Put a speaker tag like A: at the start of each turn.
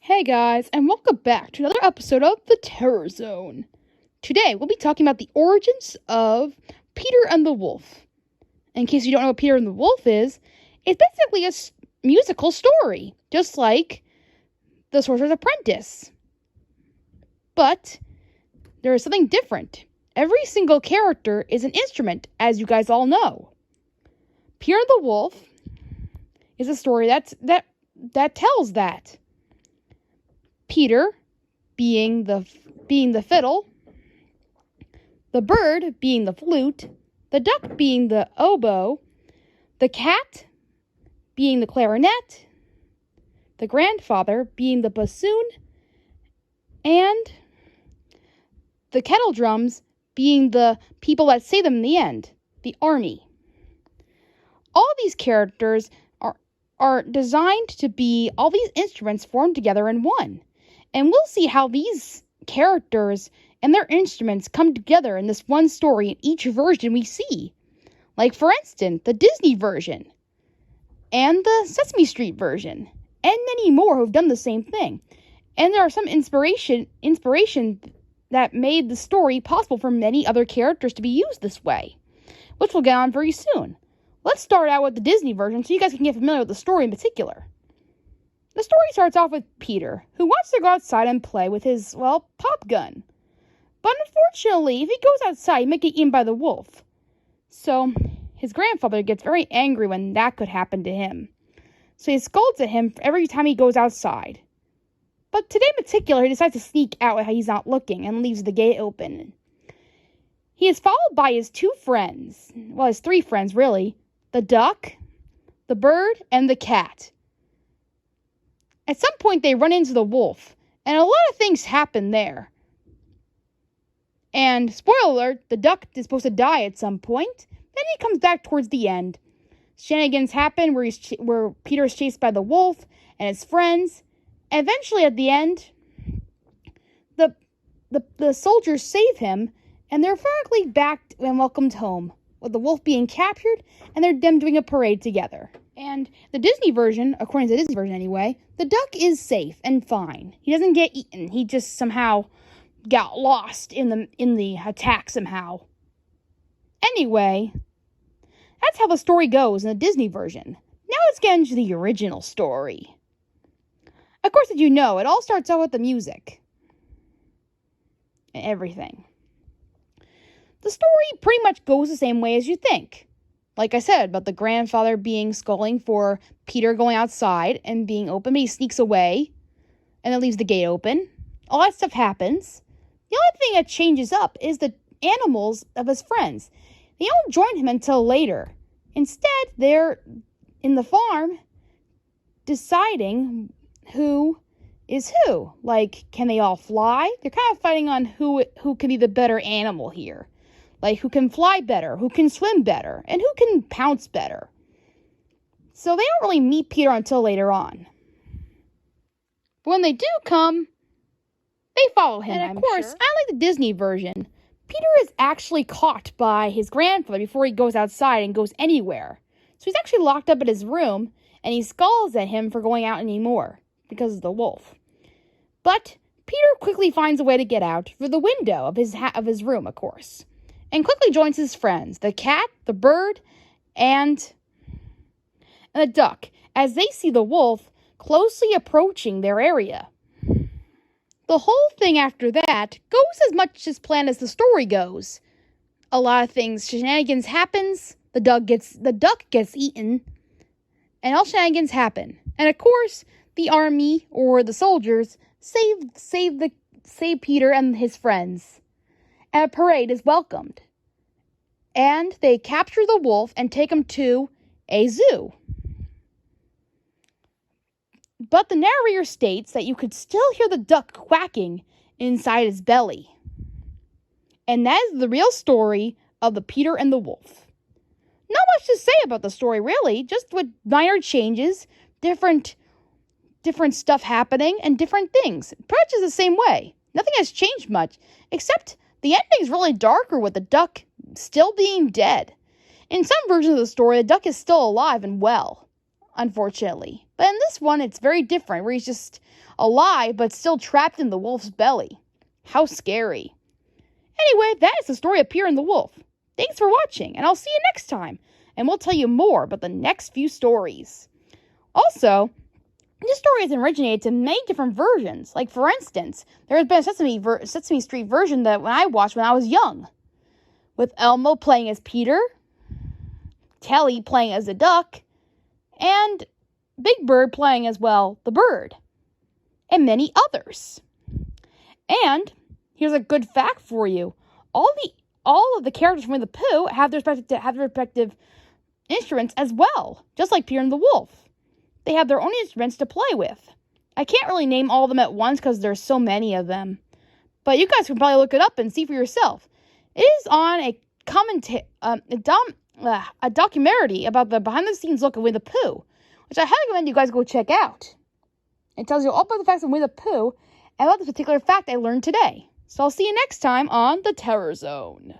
A: Hey guys, and welcome back to another episode of The Terror Zone. Today, we'll be talking about the origins of Peter and the Wolf. In case you don't know what Peter and the Wolf is, it's basically a musical story, just like The Sorcerer's Apprentice. But there is something different. Every single character is an instrument, as you guys all know. Peter and the Wolf is a story that tells that. Peter being the fiddle, the bird being the flute, the duck being the oboe, the cat being the clarinet, the grandfather being the bassoon, and the kettle drums being the people that say them in the end, the army. All these characters are designed to be all these instruments formed together in one. And we'll see how these characters and their instruments come together in this one story in each version we see. Like, for instance, the Disney version, and the Sesame Street version, and many more who've done the same thing. And there are some inspiration that made the story possible for many other characters to be used this way, which we'll get on very soon. Let's start out with the Disney version so you guys can get familiar with the story in particular. The story starts off with Peter, who wants to go outside and play with his, pop gun. But unfortunately, if he goes outside, he might get eaten by the wolf. So, his grandfather gets very angry when that could happen to him. So he scolds at him every time he goes outside. But today in particular, he decides to sneak out while he's not looking and leaves the gate open. He is followed by his two friends. Well, his three friends, really. The duck, the bird, and the cat. At some point, they run into the wolf, and a lot of things happen there. And, spoiler alert, the duck is supposed to die at some point, then he comes back towards the end. Shenanigans happen where Peter is chased by the wolf and his friends, and eventually at the end, the soldiers save him, and they're finally back and welcomed home, with the wolf being captured, and them doing a parade together. And the Disney version, according to the Disney version anyway, the duck is safe and fine. He doesn't get eaten. He just somehow got lost in the attack somehow. Anyway, that's how the story goes in the Disney version. Now let's get into the original story. Of course, as you know, it all starts out with the music. And everything. The story pretty much goes the same way as you think. Like I said, about the grandfather being sculling for Peter going outside and being open, but he sneaks away and then leaves the gate open. All that stuff happens. The only thing that changes up is the animals of his friends. They don't join him until later. Instead, they're in the farm deciding who is who. Like, can they all fly? They're kind of fighting on who can be the better animal here. Like, who can fly better, who can swim better, and who can pounce better. So they don't really meet Peter until later on. But when they do come, they follow him, and of course, sure. Unlike the Disney version, Peter is actually caught by his grandfather before he goes outside and goes anywhere. So he's actually locked up in his room, and he scolds at him for going out anymore, because of the wolf. But Peter quickly finds a way to get out through the window of his room, of course. And quickly joins his friends, the cat, the bird, and the duck, as they see the wolf closely approaching their area. The whole thing after that goes as much as planned as the story goes. A lot of shenanigans happens, the duck gets eaten, and all shenanigans happen. And of course, the army, or the soldiers, save Peter and his friends. And a parade is welcomed. And they capture the wolf and take him to a zoo. But the narrator states that you could still hear the duck quacking inside his belly. And that is the real story of the Peter and the Wolf. Not much to say about the story, really. Just with minor changes, different stuff happening, and different things. Pretty much is the same way. Nothing has changed much, except the ending is really darker with the duck still being dead. In some versions of the story, the duck is still alive and well. unfortunately. But in this one, it's very different, where he's just alive, but still trapped in the wolf's belly. How scary. Anyway, that is the story of Peter and the Wolf. Thanks for watching, and I'll see you next time. And we'll tell you more about the next few stories. Also, this story has originated to many different versions. Like, for instance, there has been a Sesame Street version that I watched when I was young, with Elmo playing as Peter, Telly playing as the duck, and Big Bird playing as, well, the bird, and many others. And here's a good fact for you. All of the characters from Winnie the Pooh have their respective instruments as well, just like Peter and the Wolf. They have their own instruments to play with. I can't really name all of them at once because there's so many of them. But you guys can probably look it up and see for yourself. It is on a documentary about the behind-the-scenes look of Winnie the Pooh, which I highly recommend you guys go check out. It tells you all about the facts of Winnie the Pooh and about this particular fact I learned today. So I'll see you next time on The Terror Zone.